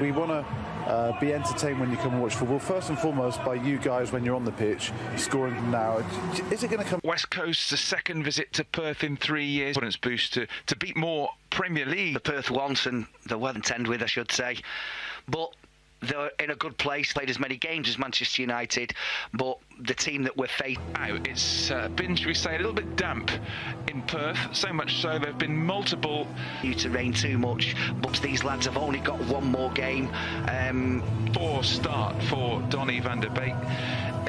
We want to be entertained when you come and watch football. First and foremost, by you guys when you're on the pitch, scoring from now. Is it going to come? West Coast's second visit to Perth in 3 years. Confidence boost to beat more Premier League. The Perth once and they weren't contend with, I should say. But they're in a good place, played as many games as Manchester United, but the team that we're facing out, it's been, shall we say, a little bit damp in Perth, so much so there have been multiple... Due to rain too much, but these lads have only got one more game. Poor start for Donny van der Beek.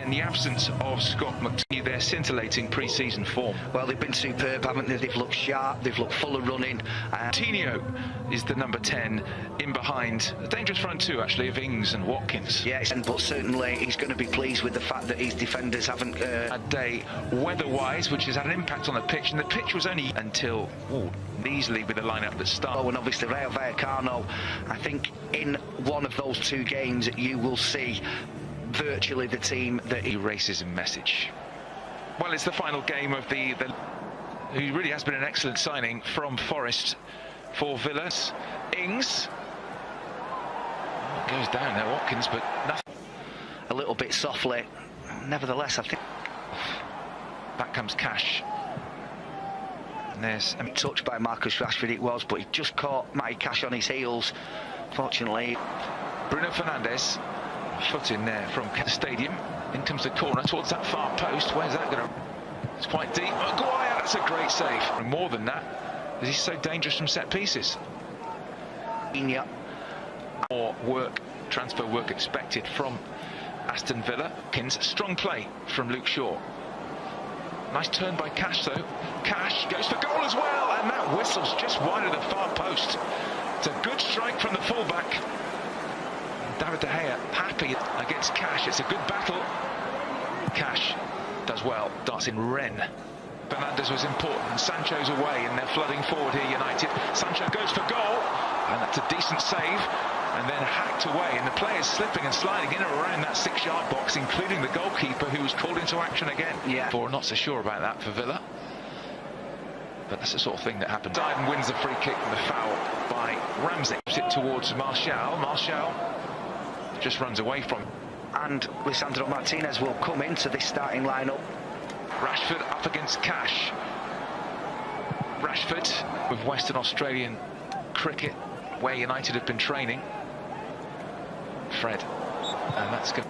In the absence of Scott McTominay, their scintillating pre-season form. Well, they've been superb, haven't they? They've looked sharp, they've looked full of running. Coutinho is the number 10 in behind. A dangerous front two, actually, of Ings and Watkins. Yes, but certainly he's going to be pleased with the fact that his defenders haven't... A day weather-wise, which has had an impact on the pitch, and the pitch was only until easily with the lineup that started. Oh, and obviously Rayo Vallecano, I think in one of those two games you will see virtually the team that he racism message. Well, it's the final game of the who really has been an excellent signing from Forest for Villas. Ings goes down there, Watkins, but nothing. A little bit softly, nevertheless, I think. Back comes Cash. And there's touched by Marcus Rashford it was, but he just caught Matty Cash on his heels. Fortunately, Bruno Fernandes. Foot in there from the stadium. In comes the corner towards that far post. Where's that going to... It's quite deep. Maguire, that's a great save. And more than that, because he's so dangerous from set pieces. More work, transfer work expected from Aston Villa. Strong play from Luke Shaw. Nice turn by Cash though. Cash goes for goal as well, and that whistle's just wide of the far post. It's a good strike from the fullback. David De Gea happy against Cash. It's a good battle. Cash does well, darts in Ren. Fernandes was important, and Sancho's away, and they're flooding forward here, United. Sancho goes for goal, and that's a decent save, and then hacked away, and the players slipping and sliding in and around that 6-yard box, including the goalkeeper, who was called into action again. Yeah. Not so sure about that for Villa. But that's the sort of thing that happens. Side wins the free kick and the foul by Ramsey. It towards Martial. Martial just runs away from him. And Lisandro Martinez will come into this starting lineup. Rashford up against Cash. Rashford with Western Australian cricket, where United have been training. Fred. And that's good.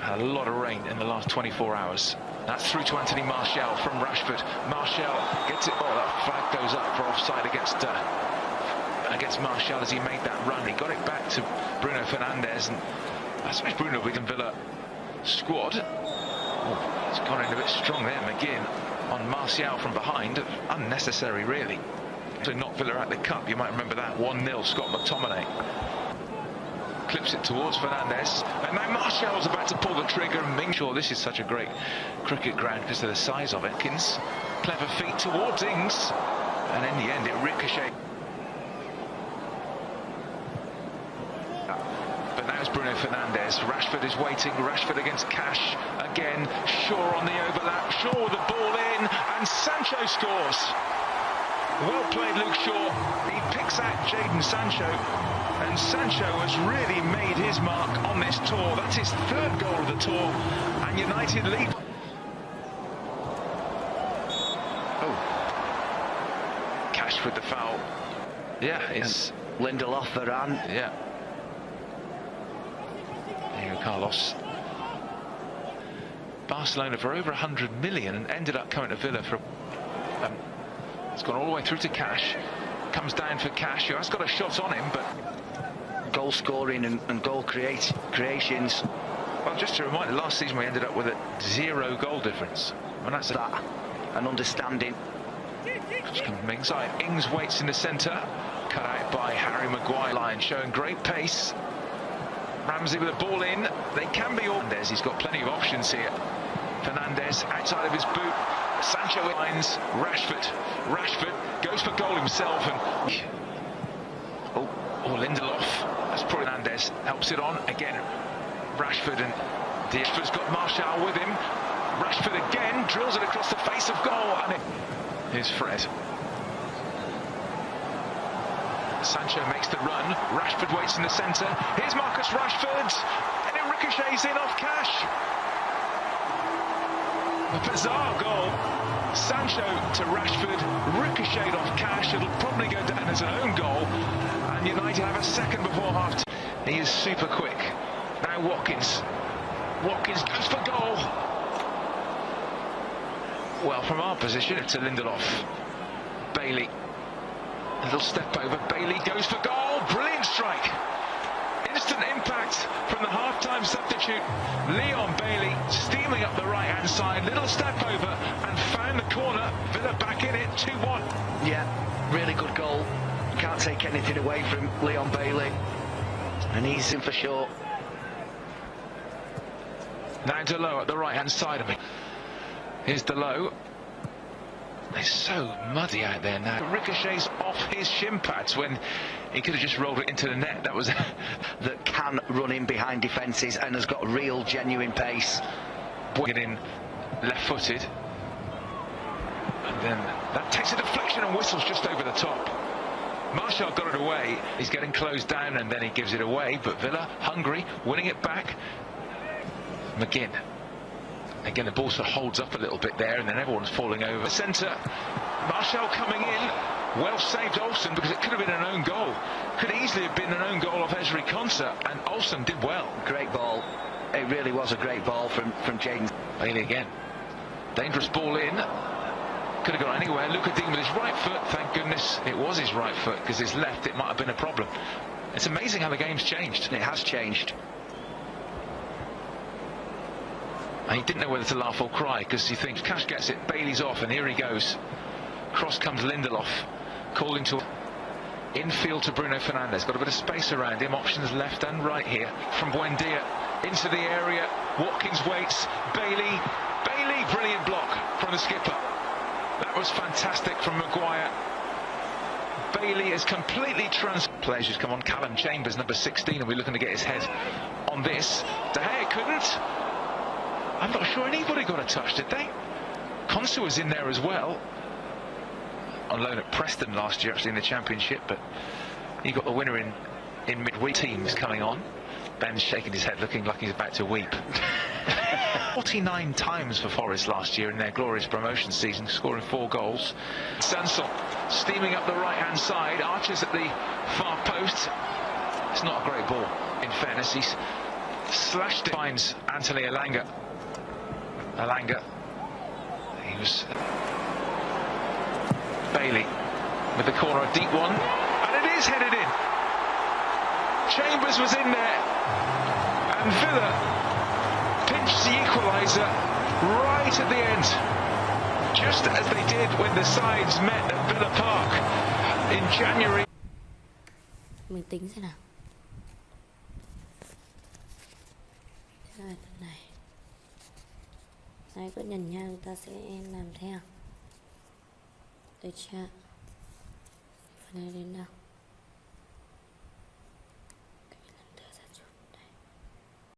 Had a lot of rain in the last 24 hours. That's through to Anthony Martial from Rashford. Martial gets it. Oh, that flag goes up for offside against Martial as he made that run. He got it back to Bruno Fernandes, and I suppose Bruno with the Villa squad. Oh, it's gone in a bit strong there. McGinn on Martial from behind. Unnecessary, really. To knock Villa out the cup, you might remember that. 1-0, Scott McTominay. Clips it towards Fernandes, and now Martial's about to pull the trigger, and make sure this is such a great cricket ground because of the size of it. Clever feet towards Ings, and in the end it ricocheted. But now it's Bruno Fernandes. Rashford is waiting. Rashford against Cash again. Shaw on the overlap. Shaw with the ball in, and Sancho scores. Well played, Luke Shaw. He picks out Jadon Sancho, and Sancho has really made his mark on this tour. That's his third goal of the tour, and United lead. Oh, Cash with the foul. Yeah, it's Lindelof, Varane. Yeah. Here, Carlos. Barcelona for over 100 million and ended up coming to Villa for. It's gone all the way through to Cash. Comes down for Cash, who has got a shot on him, but goal scoring and goal creations. Well, just to remind you, last season we ended up with a 0 goal difference, and that's an understanding. Just come from inside. Ings waits in the centre, cut out by Harry Maguire. Line showing great pace. Ramsey with the ball in. They can be all. He's got plenty of options here. Fernandes outside of his boot. Sancho lines. Rashford goes for goal himself, and Lindelof. That's probably Fernandes helps it on again. Rashford, and Rashford's got Martial with him. Rashford again drills it across the face of goal, and here's Fred. Sancho makes the run. Rashford waits in the centre. Here's Marcus Rashford, and it ricochets in off Cash. A bizarre goal. Sancho to Rashford, ricocheted off Cash. It'll probably go down as an own goal, and United have a second before half time. He is super quick. Now Watkins. Watkins goes for goal. Well, from our position to Lindelof. Bailey. A little step over. Bailey goes for goal. Brilliant strike. Instant impact from the half-time substitute. Leon Bailey steaming up the right-hand side. Little step over and found the corner. Villa back in it. 2-1. Yeah, really good goal. Can't take anything away from Leon Bailey. And he's in for sure. Now Delo at the right-hand side of me. Here's Delo. It's so muddy out there now. Ricochets off his shin pads when he could have just rolled it into the net. That was that can run in behind defences and has got real genuine pace. Get in left-footed, and then that takes a deflection and whistles just over the top. Martial got it away. He's getting closed down and then he gives it away. But Villa hungry, winning it back. McGinn. Again, the ball sort of holds up a little bit there, and then everyone's falling over. Centre, Martial coming in. Well saved Olsen, because it could have been an own goal. Could easily have been an own goal of Ezri Konsa, and Olsen did well. Great ball. It really was a great ball from Jaden. Bailey again. Dangerous ball in. Could have gone anywhere. Luka Dean with his right foot. Thank goodness it was his right foot, because his left, it might have been a problem. It's amazing how the game's changed. It has changed. And he didn't know whether to laugh or cry, because he thinks Cash gets it, Bailey's off, and here he goes. Cross comes Lindelof, calling to infield to Bruno Fernandes. Got a bit of space around him, options left and right here. From Buendia into the area, Watkins waits, Bailey, brilliant block from the skipper. That was fantastic from Maguire. Bailey is completely Players just come on. Callum Chambers, number 16, and we're looking to get his head on this. De Gea couldn't. I'm not sure anybody got a touch, did they? Konsa was in there as well. On loan at Preston last year, actually, in the Championship, but he got the winner in midweek. Teams coming on. Ben's shaking his head, looking like he's about to weep. 49 times for Forest last year in their glorious promotion season, scoring 4 goals. Sansel steaming up the right-hand side. Archer's at the far post. It's not a great ball, in fairness. He's slashed it. Finds Anthony Elanga. He was... Bailey with the corner, a deep one, and it is headed in. Chambers was in there, and Villa pinched the equaliser right at the end, just as they did when the sides met at Villa Park in January. Mình tính xem nào. Rồi, này. Ai có nhận nhau ta sẽ làm theo. Được chưa? Phần này đến đâu?